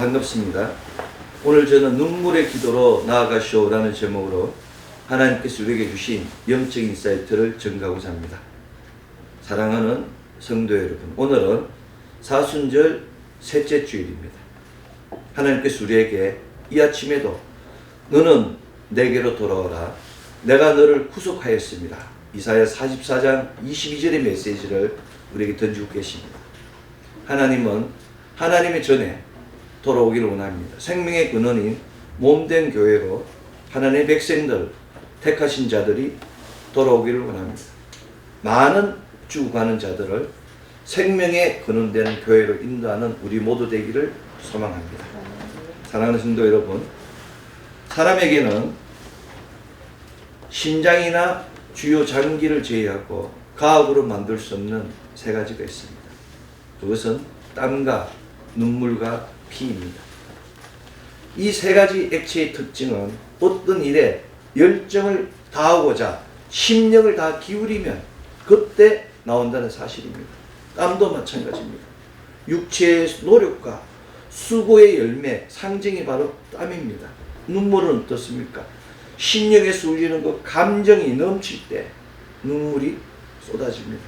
반갑습니다. 오늘 저는 눈물의 기도로 나아가시오라는 제목으로 하나님께서 우리에게 주신 영적인 인사이트를 전가하고자 합니다. 사랑하는 성도 여러분, 오늘은 사순절 셋째 주일입니다. 하나님께서 우리에게 이 아침에도 너는 내게로 돌아오라, 내가 너를 구속하였습니다. 이사야 44장 22절의 메시지를 우리에게 던지고 계십니다. 하나님은 하나님의 전에 돌아오기를 원합니다. 생명의 근원인 몸된 교회로 하나님의 백성들, 택하신 자들이 돌아오기를 원합니다. 많은 죽어가는 자들을 생명의 근원된 교회로 인도하는 우리 모두 되기를 소망합니다. 사랑하는 성도 여러분, 사람에게는 심장이나 주요 장기를 제외하고 과학으로 만들 수 없는 세 가지가 있습니다. 그것은 땀과 눈물과 피입니다. 이 세 가지 액체의 특징은 어떤 일에 열정을 다하고자 심령을 다 기울이면 그때 나온다는 사실입니다. 땀도 마찬가지입니다. 육체의 노력과 수고의 열매, 상징이 바로 땀입니다. 눈물은 어떻습니까? 심령에서 울리는 그 감정이 넘칠 때 눈물이 쏟아집니다.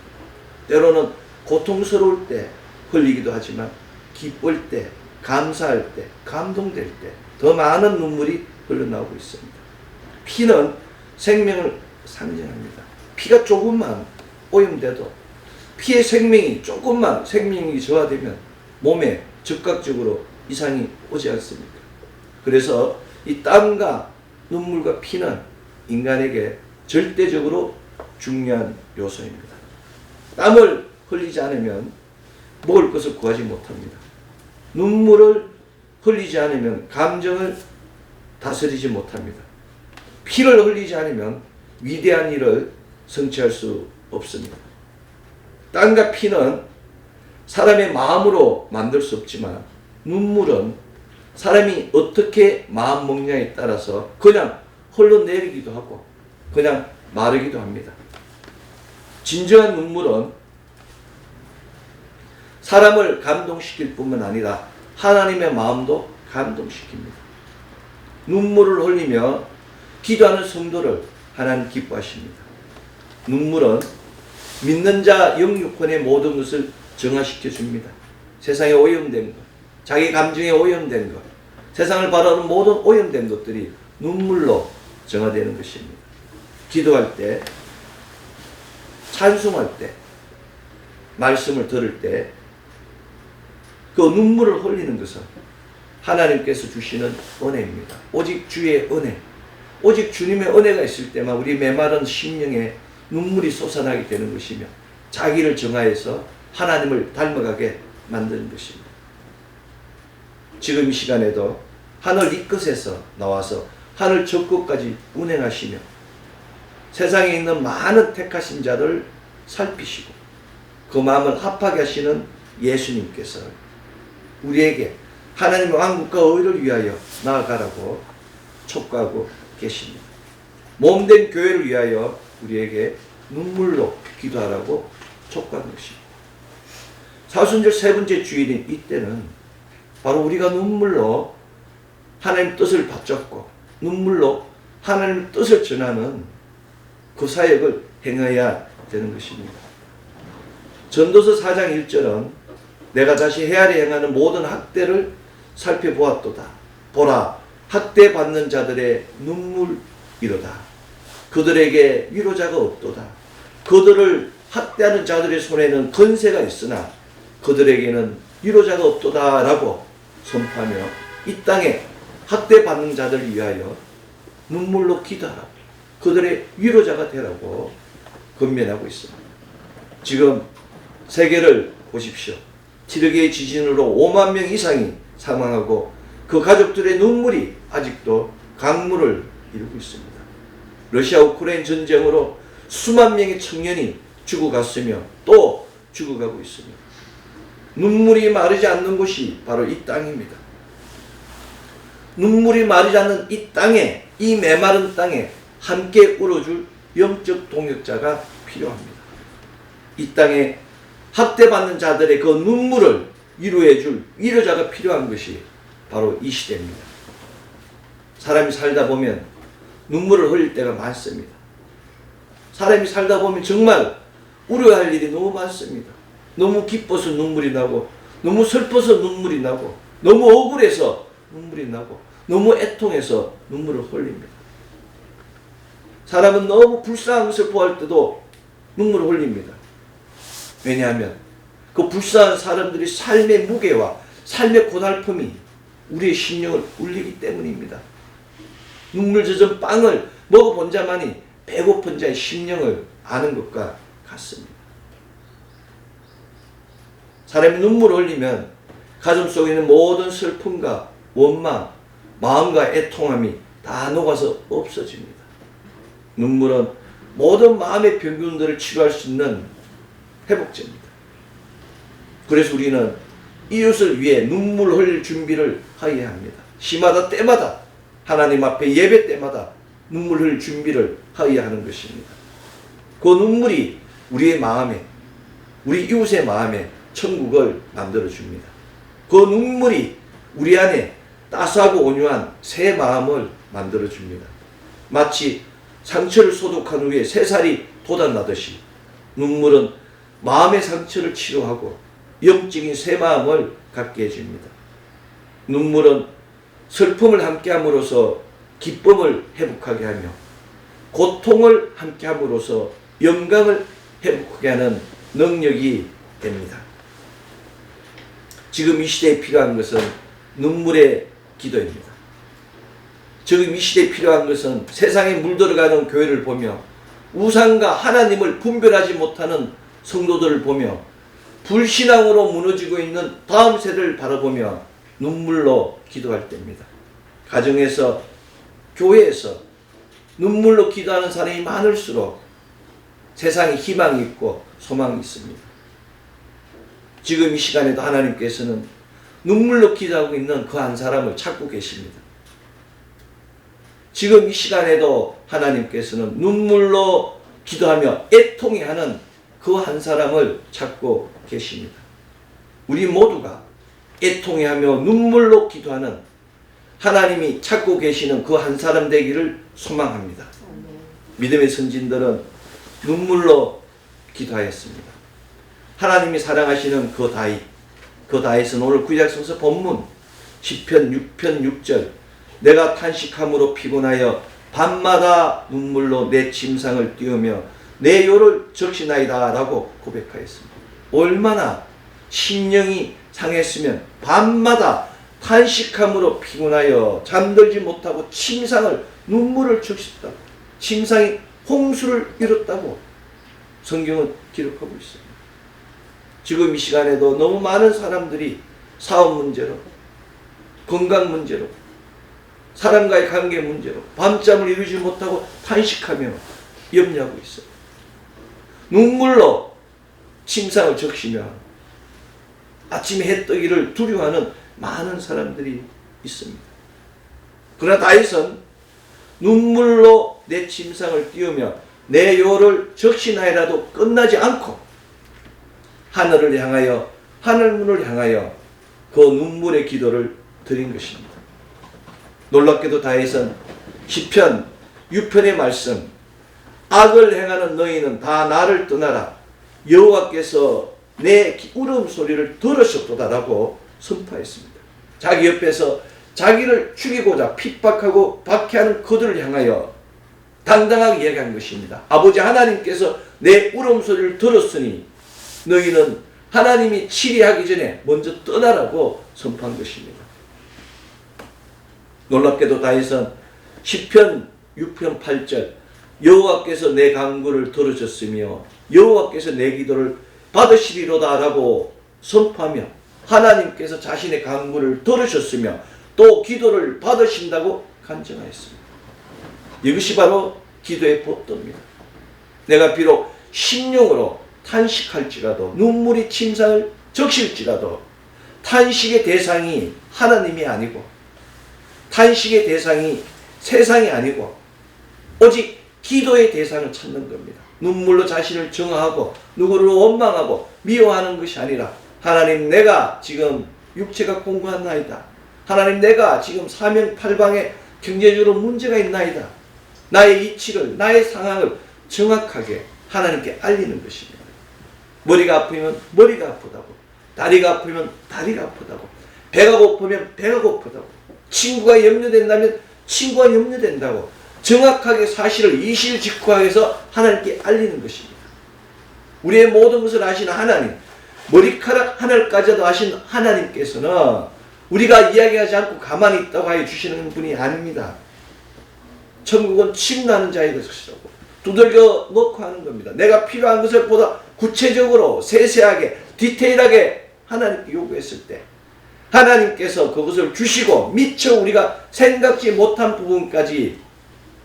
때로는 고통스러울 때 흘리기도 하지만 기쁠 때, 감사할 때, 감동될 때 더 많은 눈물이 흘러나오고 있습니다. 피는 생명을 상징합니다. 피가 조금만 오염돼도, 피의 생명이 조금만 생명이 저하되면 몸에 즉각적으로 이상이 오지 않습니까? 그래서 이 땀과 눈물과 피는 인간에게 절대적으로 중요한 요소입니다. 땀을 흘리지 않으면 먹을 것을 구하지 못합니다. 눈물을 흘리지 않으면 감정을 다스리지 못합니다. 피를 흘리지 않으면 위대한 일을 성취할 수 없습니다. 땀과 피는 사람의 마음으로 만들 수 없지만 눈물은 사람이 어떻게 마음 먹냐에 따라서 그냥 흘러내리기도 하고 그냥 마르기도 합니다. 진정한 눈물은 사람을 감동시킬 뿐만 아니라 하나님의 마음도 감동시킵니다. 눈물을 흘리며 기도하는 성도를 하나님 기뻐하십니다. 눈물은 믿는 자 영육혼의 모든 것을 정화시켜 줍니다. 세상에 오염된 것, 자기 감정에 오염된 것, 세상을 바라보는 모든 오염된 것들이 눈물로 정화되는 것입니다. 기도할 때, 찬송할 때, 말씀을 들을 때 그 눈물을 흘리는 것은 하나님께서 주시는 은혜입니다. 오직 주의 은혜, 오직 주님의 은혜가 있을 때만 우리 메마른 심령에 눈물이 솟아나게 되는 것이며 자기를 정하여서 하나님을 닮아가게 만드는 것입니다. 지금 이 시간에도 하늘 이 끝에서 나와서 하늘 저 끝까지 운행하시며 세상에 있는 많은 택하신 자를 살피시고 그 마음을 합하게 하시는 예수님께서 우리에게 하나님의 왕국과 의를 위하여 나아가라고 촉구하고 계십니다. 몸된 교회를 위하여 우리에게 눈물로 기도하라고 촉구하는 것입니다. 사순절 세 번째 주일인 이때는 바로 우리가 눈물로 하나님의 뜻을 바쳤고 눈물로 하나님의 뜻을 전하는 그 사역을 행해야 되는 것입니다. 전도서 4장 1절은 내가 다시 헤아려 행하는 모든 학대를 살펴보았도다. 보라, 학대받는 자들의 눈물이로다. 그들에게 위로자가 없도다. 그들을 학대하는 자들의 손에는 권세가 있으나 그들에게는 위로자가 없도다 라고 선포하며 이 땅에 학대받는 자들을 위하여 눈물로 기도하라. 그들의 위로자가 되라고 권면하고 있습니다. 지금 세계를 보십시오. 지르기의 지진으로 5만 명 이상이 사망하고 그 가족들의 눈물이 아직도 강물을 이루고 있습니다. 러시아 우크라이나 전쟁으로 수만 명의 청년이 죽어갔으며 또 죽어가고 있습니다. 눈물이 마르지 않는 곳이 바로 이 땅입니다. 눈물이 마르지 않는 이 땅에, 이 메마른 땅에 함께 울어줄 영적 동역자가 필요합니다. 이 땅에 학대받는 자들의 그 눈물을 위로해줄 위로자가 필요한 것이 바로 이 시대입니다. 사람이 살다 보면 눈물을 흘릴 때가 많습니다. 사람이 살다 보면 정말 우려할 일이 너무 많습니다. 너무 기뻐서 눈물이 나고, 너무 슬퍼서 눈물이 나고, 너무 억울해서 눈물이 나고, 너무 애통해서 눈물을 흘립니다. 사람은 너무 불쌍한 것을 보할 때도 눈물을 흘립니다. 왜냐하면 그 불쌍한 사람들이 삶의 무게와 삶의 고달픔이 우리의 심령을 울리기 때문입니다. 눈물 젖은 빵을 먹어본 자만이 배고픈 자의 심령을 아는 것과 같습니다. 사람이 눈물을 흘리면 가슴 속에 있는 모든 슬픔과 원망, 마음과 애통함이 다 녹아서 없어집니다. 눈물은 모든 마음의 병균들을 치료할 수 있는 회복제입니다. 그래서 우리는 이웃을 위해 눈물 흘릴 준비를 하여야 합니다. 시마다 때마다 하나님 앞에 예배 때마다 눈물 흘릴 준비를 하여야 하는 것입니다. 그 눈물이 우리의 마음에, 우리 이웃의 마음에 천국을 만들어줍니다. 그 눈물이 우리 안에 따스하고 온유한 새 마음을 만들어줍니다. 마치 상처를 소독한 후에 새살이 돋아나듯이 눈물은 마음의 상처를 치료하고 영적인 새 마음을 갖게 해줍니다. 눈물은 슬픔을 함께함으로써 기쁨을 회복하게 하며 고통을 함께함으로써 영광을 회복하게 하는 능력이 됩니다. 지금 이 시대에 필요한 것은 눈물의 기도입니다. 지금 이 시대에 필요한 것은 세상에 물들어가는 교회를 보며 우상과 하나님을 분별하지 못하는 성도들을 보며 불신앙으로 무너지고 있는 다음 세대를 바라보며 눈물로 기도할 때입니다. 가정에서, 교회에서 눈물로 기도하는 사람이 많을수록 세상에 희망이 있고 소망이 있습니다. 지금 이 시간에도 하나님께서는 눈물로 기도하고 있는 그 한 사람을 찾고 계십니다. 지금 이 시간에도 하나님께서는 눈물로 기도하며 애통해하는 그 한 사람을 찾고 계십니다. 우리 모두가 애통해하며 눈물로 기도하는 하나님이 찾고 계시는 그 한 사람 되기를 소망합니다. 믿음의 선진들은 눈물로 기도하였습니다. 하나님이 사랑하시는 그 다윗은 오늘 구약성서 본문 시편 6편 6절 내가 탄식함으로 피곤하여 밤마다 눈물로 내 침상을 띄우며 내 요를 적시나이다 라고 고백하였습니다. 얼마나 심령이 상했으면 밤마다 탄식함으로 피곤하여 잠들지 못하고 침상을 눈물을 적셨다고, 침상이 홍수를 이뤘다고 성경은 기록하고 있습니다. 지금 이 시간에도 너무 많은 사람들이 사업 문제로, 건강 문제로, 사람과의 관계 문제로 밤잠을 이루지 못하고 탄식하며 염려하고 있어요. 눈물로 침상을 적시며 아침에 해 뜨기를 두려워하는 많은 사람들이 있습니다. 그러나 다윗은 눈물로 내 침상을 띄우며 내 요를 적시나이라도 끝나지 않고 하늘을 향하여, 하늘문을 향하여 그 눈물의 기도를 드린 것입니다. 놀랍게도 다윗은 시편 6편의 말씀 악을 행하는 너희는 다 나를 떠나라 여호와께서 내 울음소리를 들으셨도다라고 선포했습니다. 자기 옆에서 자기를 죽이고자 핍박하고 박해하는 그들을 향하여 당당하게 이야기한 것입니다. 아버지 하나님께서 내 울음소리를 들었으니 너희는 하나님이 치리하기 전에 먼저 떠나라고 선포한 것입니다. 놀랍게도 다윗은 시편 6편 8절 여호와께서 내 간구를 들으셨으며 여호와께서 내 기도를 받으시리로다 라고 선포하며 하나님께서 자신의 간구를 들으셨으며 또 기도를 받으신다고 간증하였습니다. 이것이 바로 기도의 법도입니다. 내가 비록 심령으로 탄식할지라도 눈물이 침상을 적실지라도 탄식의 대상이 하나님이 아니고 탄식의 대상이 세상이 아니고 오직 기도의 대상을 찾는 겁니다. 눈물로 자신을 정화하고 누구를 원망하고 미워하는 것이 아니라 하나님 내가 지금 육체가 공고한 나이다. 하나님, 내가 지금 사명팔방에 경제적으로 문제가 있나이다. 나의 이치를, 나의 상황을 정확하게 하나님께 알리는 것입니다. 머리가 아프면 머리가 아프다고, 다리가 아프면 다리가 아프다고, 배가 고프면 배가 고프다고, 친구가 염려된다면 친구가 염려된다고 정확하게 사실을 이실직고해서 하나님께 알리는 것입니다. 우리의 모든 것을 아시는 하나님, 머리카락 하늘까지도 아신 하나님께서는 우리가 이야기하지 않고 가만히 있다고 하여 주시는 분이 아닙니다. 천국은 침나는 자의 것이라고 두들겨 놓고 하는 겁니다. 내가 필요한 것을 보다 구체적으로 세세하게 디테일하게 하나님께 요구했을 때 하나님께서 그것을 주시고 미처 우리가 생각지 못한 부분까지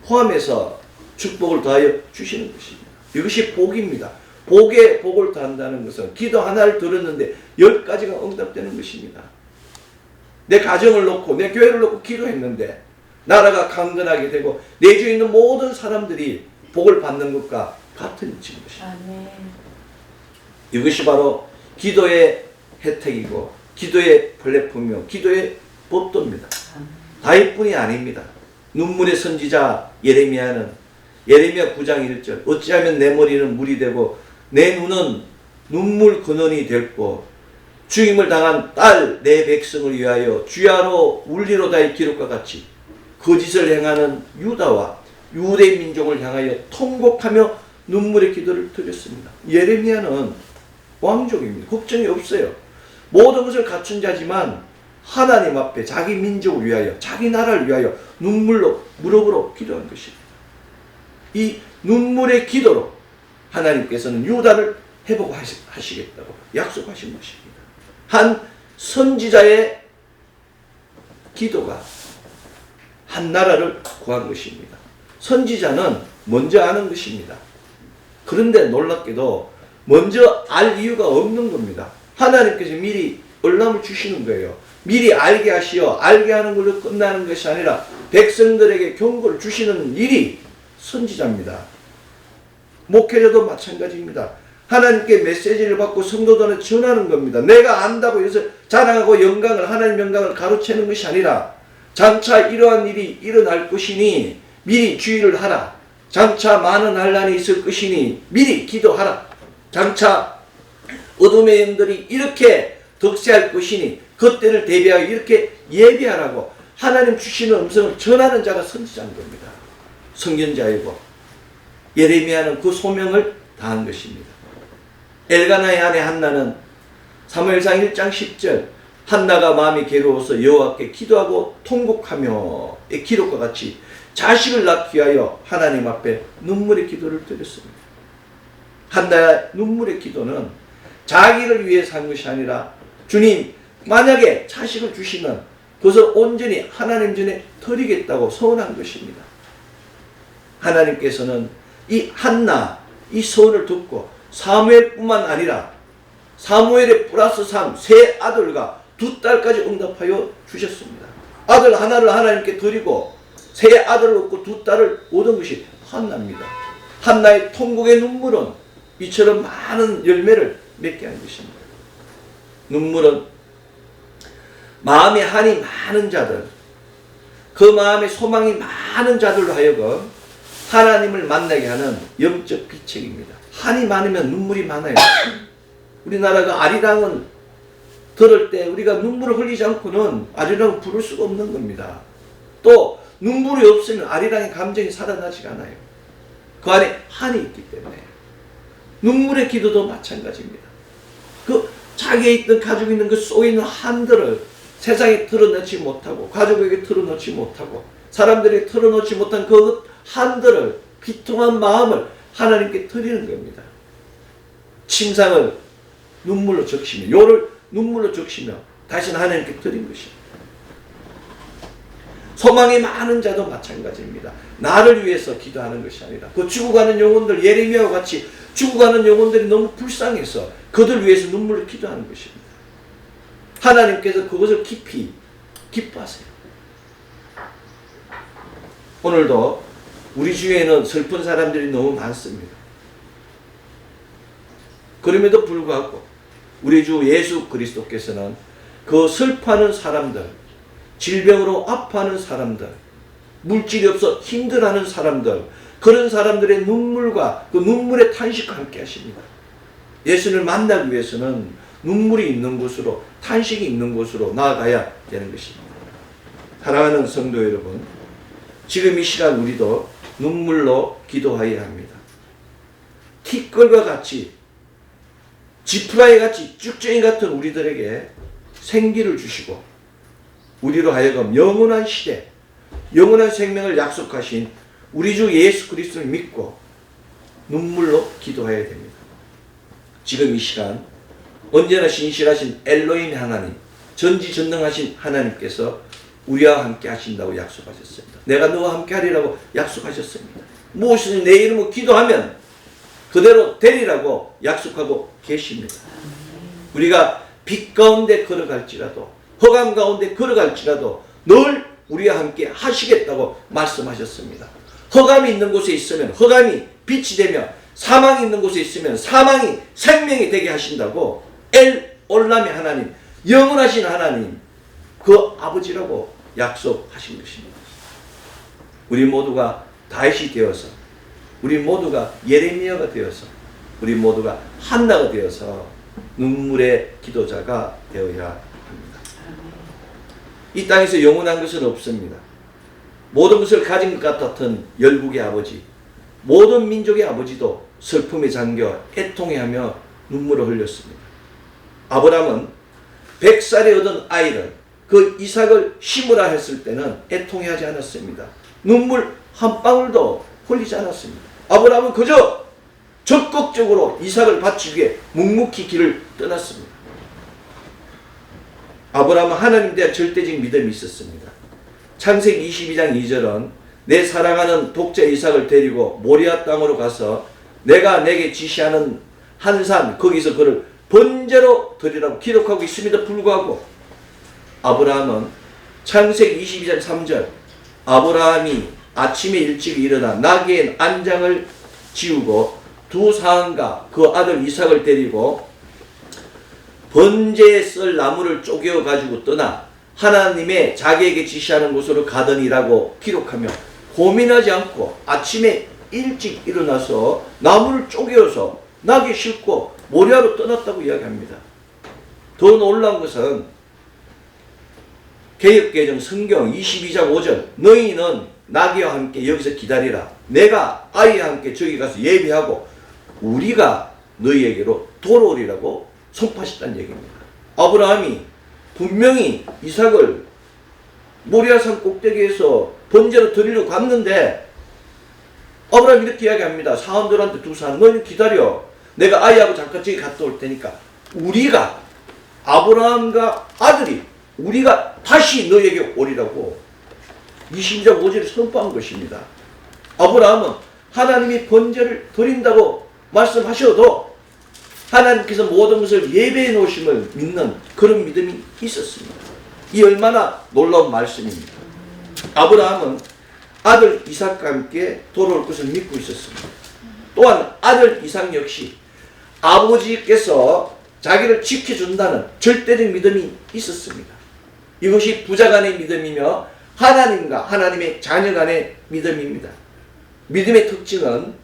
포함해서 축복을 더하여 주시는 것입니다. 이것이 복입니다. 복에 복을 더한다는 것은 기도 하나를 들었는데 10가지가 응답되는 것입니다. 내 가정을 놓고 내 교회를 놓고 기도했는데 나라가 강건하게 되고 내 주위에 있는 모든 사람들이 복을 받는 것과 같은 이치인 것입니다. 아멘. 이것이 바로 기도의 혜택이고 기도의 플랫폼이요 기도의 법도입니다. 다윗뿐이 아닙니다. 눈물의 선지자 예레미야는 예레미야 9장 1절 어찌하면 내 머리는 물이 되고 내 눈은 눈물 근원이 됐고 죽임을 당한 딸 내 백성을 위하여 주야로 울리로다의 기록과 같이 거짓을 행하는 유다와 유대 민족을 향하여 통곡하며 눈물의 기도를 드렸습니다. 예레미야는 왕족입니다. 걱정이 없어요. 모든 것을 갖춘 자지만 하나님 앞에 자기 민족을 위하여 자기 나라를 위하여 눈물로 무릎으로 기도한 것입니다. 이 눈물의 기도로 하나님께서는 유다를 회복하시겠다고 약속하신 것입니다. 한 선지자의 기도가 한 나라를 구한 것입니다. 선지자는 먼저 아는 것입니다. 그런데 놀랍게도 먼저 알 이유가 없는 겁니다. 하나님께서 미리 얼람을 주시는 거예요. 미리 알게 하시어 알게 하는 걸로 끝나는 것이 아니라 백성들에게 경고를 주시는 일이 선지자입니다. 목회자도 마찬가지입니다. 하나님께 메시지를 받고 성도들한테 전하는 겁니다. 내가 안다고 해서 자랑하고 영광을 하나님 영광을 가로채는 것이 아니라 장차 이러한 일이 일어날 것이니 미리 주의를 하라. 장차 많은 환난이 있을 것이니 미리 기도하라. 장차 어둠의 영들이 이렇게 득세할 것이니 그때를 대비하여 이렇게 예비하라고 하나님 주시는 음성을 전하는 자가 선지자인 겁니다. 선견자이고 예레미야는 그 소명을 다한 것입니다. 엘가나의 아내 한나는 사무엘상 1장 10절 한나가 마음이 괴로워서 여호와께 기도하고 통곡하며의 기록과 같이 자식을 낳기 위하여 하나님 앞에 눈물의 기도를 드렸습니다. 한나의 눈물의 기도는 자기를 위해 산 것이 아니라 주님 만약에 자식을 주시면 그것을 온전히 하나님 전에 드리겠다고 서원한 것입니다. 하나님께서는 이 한나 이 서원을 듣고 사무엘뿐만 아니라 사무엘의 플러스 3 세 아들과 2딸까지 응답하여 주셨습니다. 아들 하나를 하나님께 드리고 세 아들을 얻고 2딸을 얻은 것이 한나입니다. 한나의 통곡의 눈물은 이처럼 많은 열매를 맺게 한 것입니다. 눈물은 마음에 한이 많은 자들, 그 마음에 소망이 많은 자들로 하여금 하나님을 만나게 하는 영적 비책입니다. 한이 많으면 눈물이 많아요. 우리나라가 아리랑은 들을 때 우리가 눈물을 흘리지 않고는 아리랑을 부를 수가 없는 겁니다. 또 눈물이 없으면 아리랑의 감정이 살아나지 않아요. 그 안에 한이 있기 때문에. 눈물의 기도도 마찬가지입니다. 그 자기에 있던 가지고 있는 그 속에 있는 한들을 세상에 털어놓지 못하고 가족에게 털어놓지 못하고 사람들에게 털어놓지 못한 그 한들을 비통한 마음을 하나님께 드리는 겁니다. 침상을 눈물로 적시며 요를 눈물로 적시며 다시는 하나님께 드린 것입니다. 소망이 많은 자도 마찬가지입니다. 나를 위해서 기도하는 것이 아니라 그 죽어가는 영혼들 예레미야와 같이 죽어가는 영혼들이 너무 불쌍해서 그들 위해서 눈물로 기도하는 것입니다. 하나님께서 그것을 깊이 기뻐하세요. 오늘도 우리 주위에는 슬픈 사람들이 너무 많습니다. 그럼에도 불구하고 우리 주 예수 그리스도께서는 그 슬퍼하는 사람들, 질병으로 아파하는 사람들, 물질이 없어 힘들어하는 사람들, 그런 사람들의 눈물과 그 눈물의 탄식과 함께 하십니다. 예수님을 만나기 위해서는 눈물이 있는 곳으로, 탄식이 있는 곳으로 나아가야 되는 것입니다. 사랑하는 성도 여러분, 지금 이 시간 우리도 눈물로 기도하여야 합니다. 티끌과 같이, 지푸라기 같이, 쭉정이 같은 우리들에게 생기를 주시고 우리로 하여금 영원한 시대, 영원한 생명을 약속하신 우리 주 예수 그리스도를 믿고 눈물로 기도해야 됩니다. 지금 이 시간 언제나 신실하신 엘로힘 하나님, 전지전능하신 하나님께서 우리와 함께 하신다고 약속하셨습니다. 내가 너와 함께 하리라고 약속하셨습니다. 무엇이든 내 이름으로 기도하면 그대로 되리라고 약속하고 계십니다. 우리가 빛 가운데 걸어갈지라도, 흑암 가운데 걸어갈지라도 늘 우리와 함께 하시겠다고 말씀하셨습니다. 흑암이 있는 곳에 있으면 흑암이 빛이 되며, 사망이 있는 곳에 있으면 사망이 생명이 되게 하신다고 엘 올람의 하나님, 영원하신 하나님, 그 아버지라고 약속하신 것입니다. 우리 모두가 다윗이 되어서, 우리 모두가 예레미야가 되어서, 우리 모두가 한나가 되어서 눈물의 기도자가 되어야 합니다. 이 땅에서 영원한 것은 없습니다. 모든 것을 가진 것 같았던 열국의 아버지, 모든 민족의 아버지도 슬픔에 잠겨 애통해하며 눈물을 흘렸습니다. 아브라함은 100살에 얻은 아이를, 그 이삭을 심으라 했을 때는 애통해하지 않았습니다. 눈물 한 방울도 흘리지 않았습니다. 아브라함은 그저 적극적으로 이삭을 바치기 위해 묵묵히 길을 떠났습니다. 아브라함은 하나님에 대한 절대적 믿음이 있었습니다. 창세기 22장 2절은 내 사랑하는 독자 이삭을 데리고 모리아 땅으로 가서 내가 내게 지시하는 한 산, 거기서 그를 번제로 드리라고 기록하고 있음에도 불구하고 아브라함은 창세기 22장 3절, 아브라함이 아침에 일찍 일어나 나귀의 안장을 지우고 두 사람과 그 아들 이삭을 데리고 번제에 쓸 나무를 쪼개어 가지고 떠나 하나님의 자기에게 지시하는 곳으로 가더니라고 기록하며, 고민하지 않고 아침에 일찍 일어나서 나무를 쪼개어서 나귀에 싣고 모리아로 떠났다고 이야기합니다. 더 놀라운 것은 개역개정 성경 22장 5절, 너희는 나귀와 함께 여기서 기다리라. 내가 아이와 함께 저기 가서 예배하고 우리가 너희에게로 돌아오리라고 선포하셨다는 얘기입니다. 아브라함이 분명히 이삭을 모리아산 꼭대기에서 번제로 드리려고 갔는데 아브라함이 이렇게 이야기합니다. 사원들한테 두 사람, 너희는 기다려. 내가 아이하고 잠깐 저기 갔다 올 테니까 우리가, 아브라함과 아들이, 우리가 다시 너에게 오리라고 22장 5절에 선포한 것입니다. 아브라함은 하나님이 번제를 드린다고 말씀하셔도 하나님께서 모든 것을 예배해 놓으심을 믿는 그런 믿음이 있었습니다. 이 얼마나 놀라운 말씀입니다. 아브라함은 아들 이삭과 함께 돌아올 것을 믿고 있었습니다. 또한 아들 이삭 역시 아버지께서 자기를 지켜준다는 절대적 믿음이 있었습니다. 이것이 부자 간의 믿음이며 하나님과 하나님의 자녀 간의 믿음입니다. 믿음의 특징은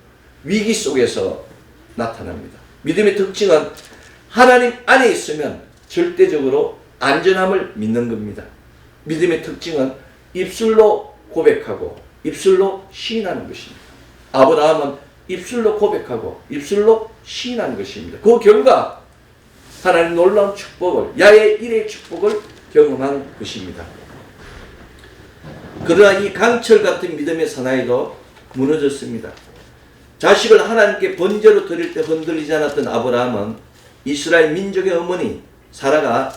위기 속에서 나타납니다. 믿음의 특징은 하나님 안에 있으면 절대적으로 안전함을 믿는 겁니다. 믿음의 특징은 입술로 고백하고 입술로 시인하는 것입니다. 아브라함은 입술로 고백하고 입술로 시인하는 것입니다. 그 결과 하나님 놀라운 축복을, 야의 일의 축복을 경험한 것입니다. 그러나 이 강철 같은 믿음의 사나이도 무너졌습니다. 자식을 하나님께 번제로 드릴 때 흔들리지 않았던 아브라함은 이스라엘 민족의 어머니 사라가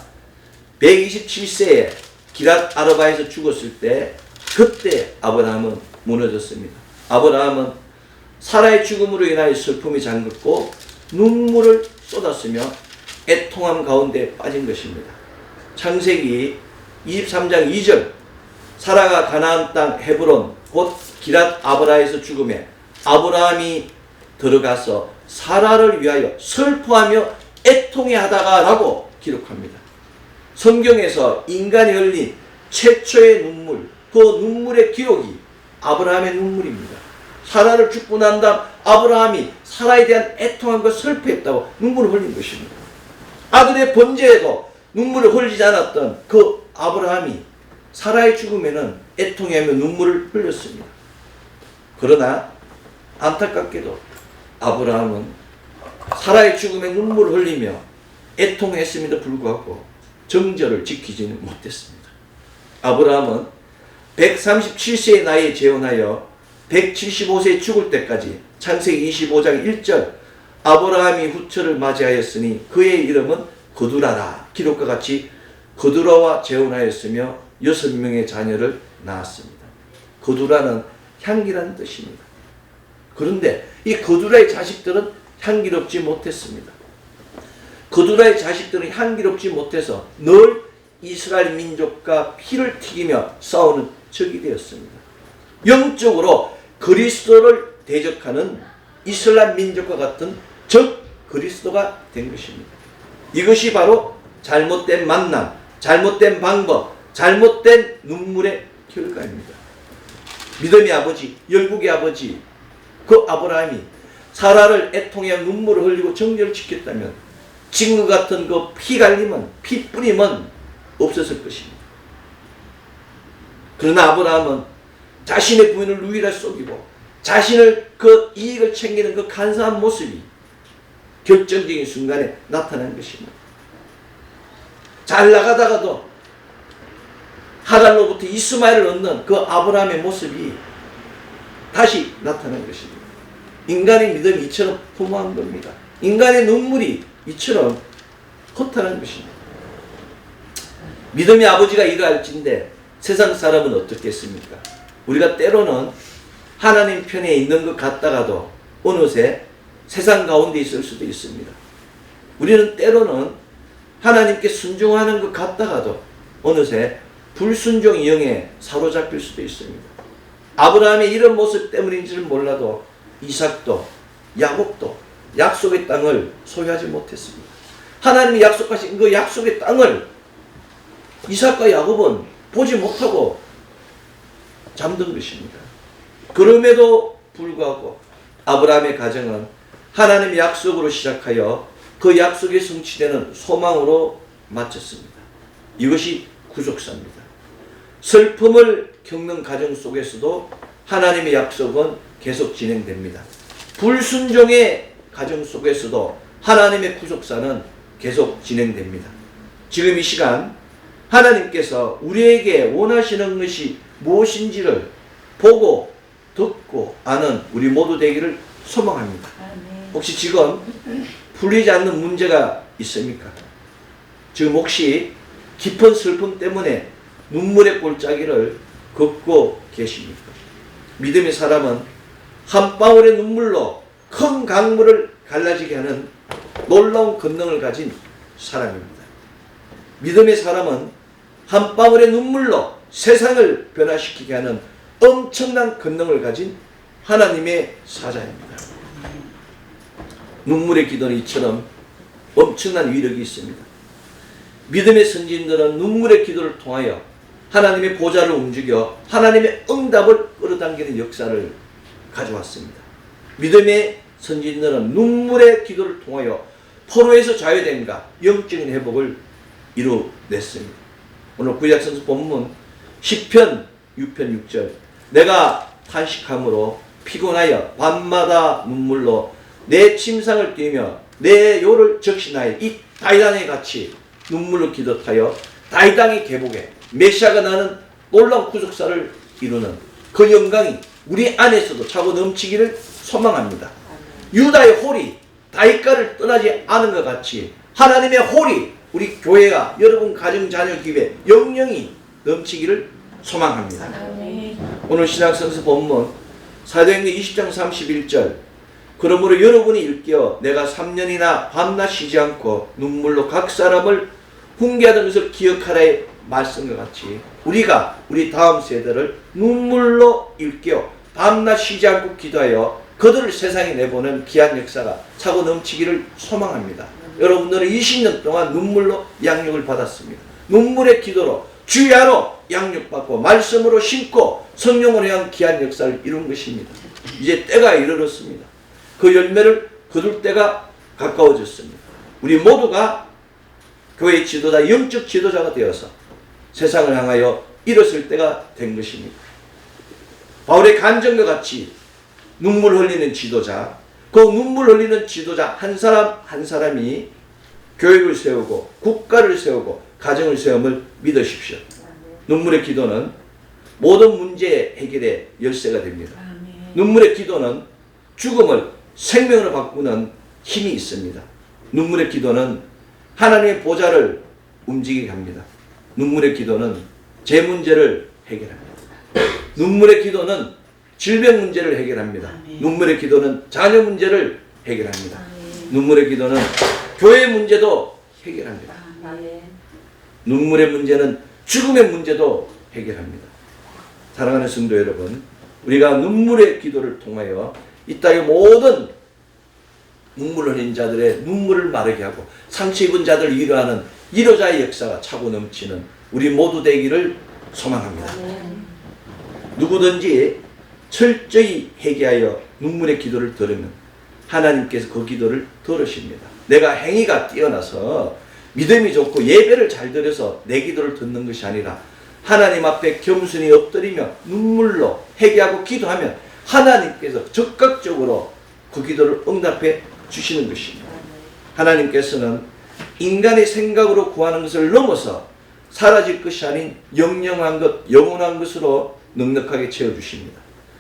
127세에 기랏 아르바에서 죽었을 때, 그때 아브라함은 무너졌습니다. 아브라함은 사라의 죽음으로 인하여 슬픔이 잠겼고 눈물을 쏟았으며 애통함 가운데 빠진 것입니다. 창세기 23장 2절, 사라가 가나안 땅 헤브론 곧 기랏 아브라에서 죽음에 아브라함이 들어가서 사라를 위하여 슬퍼하며 애통해 하다가 라고 기록합니다. 성경에서 인간이 흘린 최초의 눈물, 그 눈물의 기록이 아브라함의 눈물입니다. 사라를 죽고 난 다음 아브라함이 사라에 대한 애통함과 슬퍼했다고 눈물을 흘린 것입니다. 아들의 번제에도 눈물을 흘리지 않았던 그 아브라함이 사라의 죽음에는 애통하며 눈물을 흘렸습니다. 그러나 안타깝게도 아브라함은 사라의 죽음에 눈물을 흘리며 애통했음에도 불구하고 정절을 지키지는 못했습니다. 아브라함은 137세의 나이에 재혼하여 175세에 죽을 때까지 창세기 25장 1절 아브라함이 후처를 맞이하였으니 그의 이름은 거두라라 기록과 같이 거두라와 재혼하였으며 6명의 자녀를 낳았습니다. 거두라는 향기라는 뜻입니다. 그런데 이 거두라의 자식들은 향기롭지 못했습니다. 거두라의 자식들은 향기롭지 못해서 늘 이스라엘 민족과 피를 튀기며 싸우는 적이 되었습니다. 영적으로 그리스도를 대적하는 이슬람 민족과 같은 적 그리스도가 된 것입니다. 이것이 바로 잘못된 만남, 잘못된 방법, 잘못된 눈물의 결과입니다. 믿음의 아버지, 열국의 아버지 그 아브라함이 사라를 애통해 눈물을 흘리고 정죄를 지켰다면 지금 같은 그 피갈림은, 피뿌림은 없었을 것입니다. 그러나 아브라함은 자신의 부인을 루이라 속이고 자신을 그 이익을 챙기는 그 간사한 모습이 결정적인 순간에 나타난 것입니다. 잘 나가다가도 하갈로부터 이스마엘을 얻는 그 아브라함의 모습이 다시 나타난 것입니다. 인간의 믿음이 이처럼 허무한 겁니다. 인간의 눈물이 이처럼 허탈한 것입니다. 믿음의 아버지가 이러할진데 세상 사람은 어떻겠습니까? 우리가 때로는 하나님 편에 있는 것 같다가도 어느새 세상 가운데 있을 수도 있습니다. 우리는 때로는 하나님께 순종하는 것 같다가도 어느새 불순종의 영에 사로잡힐 수도 있습니다. 아브라함의 이런 모습 때문인지는 몰라도 이삭도 야곱도 약속의 땅을 소유하지 못했습니다. 하나님이 약속하신 그 약속의 땅을 이삭과 야곱은 보지 못하고 잠든 것입니다. 그럼에도 불구하고 아브라함의 가정은 하나님의 약속으로 시작하여 그 약속이 성취되는 소망으로 마쳤습니다. 이것이 구속사입니다. 슬픔을 겪는 가정 속에서도 하나님의 약속은 계속 진행됩니다. 불순종의 가정 속에서도 하나님의 구속사는 계속 진행됩니다. 지금 이 시간 하나님께서 우리에게 원하시는 것이 무엇인지를 보고 듣고 아는 우리 모두 되기를 소망합니다. 혹시 지금 풀리지 않는 문제가 있습니까? 지금 혹시 깊은 슬픔 때문에 눈물의 골짜기를 걷고 계십니까? 믿음의 사람은 한 방울의 눈물로 큰 강물을 갈라지게 하는 놀라운 권능을 가진 사람입니다. 믿음의 사람은 한 방울의 눈물로 세상을 변화시키게 하는 엄청난 권능을 가진 하나님의 사자입니다. 눈물의 기도는 이처럼 엄청난 위력이 있습니다. 믿음의 선진들은 눈물의 기도를 통하여 하나님의 보좌를 움직여 하나님의 응답을 끌어당기는 역사를 가져왔습니다. 믿음의 선진들은 눈물의 기도를 통하여 포로에서 자유됨과 영적인 회복을 이루어냈습니다. 오늘 구약성서 본문 10편 6편 6절 내가 탄식함으로 피곤하여 밤마다 눈물로 내 침상을 뛰며 내 요를 적신하여 이 다이당에 같이 눈물로 기도하여 다이당의 계복에 메시아가 나는 놀라운 구속사를 이루는 그 영광이 우리 안에서도 차고 넘치기를 소망합니다. 유다의 홀이 다윗가를 떠나지 않은 것 같이 하나님의 홀이 우리 교회가 여러분 가정 자녀 기회 영영이 넘치기를 소망합니다. 오늘 신약성서 본문 사도행전 20장 31절 그러므로 여러분이 일깨어 내가 3년이나 밤낮 쉬지 않고 눈물로 각 사람을 훈계하던 것을 기억하라의 말씀과 같이 우리가 우리 다음 세대를 눈물로 일깨어 밤낮 쉬지 않고 기도하여 그들을 세상에 내보는 귀한 역사가 차고 넘치기를 소망합니다. 여러분들은 20년 동안 눈물로 양육을 받았습니다. 눈물의 기도로 주야로 양육받고 말씀으로 심고 성령으로 향한 귀한 역사를 이룬 것입니다. 이제 때가 이르렀습니다. 그 열매를 거둘 때가 가까워졌습니다. 우리 모두가 교회 지도자, 영적 지도자가 되어서 세상을 향하여 일어설 때가 된 것입니다. 바울의 간증과 같이 눈물 흘리는 지도자, 그 눈물 흘리는 지도자 한 사람 한 사람이 교회를 세우고 국가를 세우고 가정을 세움을 믿으십시오. 눈물의 기도는 모든 문제 해결의 열쇠가 됩니다. 눈물의 기도는 죽음을 생명으로 바꾸는 힘이 있습니다. 눈물의 기도는 하나님의 보좌를 움직이게 합니다. 눈물의 기도는 제 문제를 해결합니다. 눈물의 기도는 질병 문제를 해결합니다. 눈물의 기도는 자녀 문제를 해결합니다. 눈물의 기도는 교회 문제도 해결합니다. 눈물의 문제는 죽음의 문제도 해결합니다. 사랑하는 성도 여러분, 우리가 눈물의 기도를 통하여 이 땅의 모든 눈물 흘린 자들의 눈물을 마르게 하고 상처 입은 자들을 위로하는 위로자의 역사가 차고 넘치는 우리 모두 되기를 소망합니다. 누구든지 철저히 회개하여 눈물의 기도를 들으면 하나님께서 그 기도를 들으십니다. 내가 행위가 뛰어나서 믿음이 좋고 예배를 잘 드려서 내 기도를 듣는 것이 아니라 하나님 앞에 겸손히 엎드리며 눈물로 회개하고 기도하면 하나님께서 적극적으로 그 기도를 응답해 주시는 것입니다. 하나님께서는 인간의 생각으로 구하는 것을 넘어서 사라질 것이 아닌 영영한 것, 영원한 것으로 넉넉하게 채워주십니다.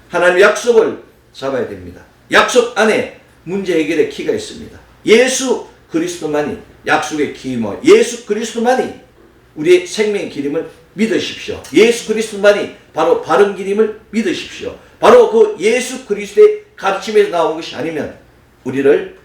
하나님 약속을 잡아야 됩니다. 약속 안에 문제 해결의 키가 있습니다. 예수 그리스도만이 약속의 키이며 예수 그리스도만이 우리의 생명의 길임을 믿으십시오. 예수 그리스도만이 바로 바른 길임을 믿으십시오. 바로 그 예수 그리스도의 가르침에서 나온 것이 아니면 우리를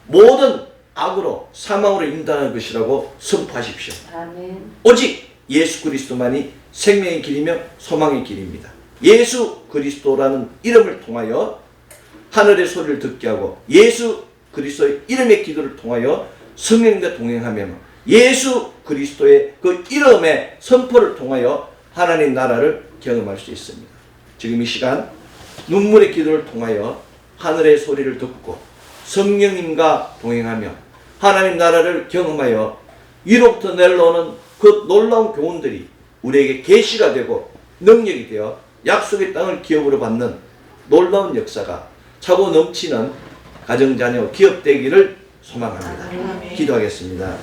모든 악으로 사망으로 인도하는 것이라고 선포하십시오. 아멘. 오직 예수 그리스도만이 생명의 길이며 소망의 길입니다. 예수 그리스도라는 이름을 통하여 하늘의 소리를 듣게 하고 예수 그리스도의 이름의 기도를 통하여 성령과 동행하며 예수 그리스도의 그 이름의 선포를 통하여 하나님 나라를 경험할 수 있습니다. 지금 이 시간 눈물의 기도를 통하여 하늘의 소리를 듣고 성령님과 동행하며 하나님 나라를 경험하여 위로부터 내려오는 그 놀라운 교훈들이 우리에게 계시가 되고 능력이 되어 약속의 땅을 기업으로 받는 놀라운 역사가 차고 넘치는 가정자녀 기업 되기를 소망합니다. 기도하겠습니다.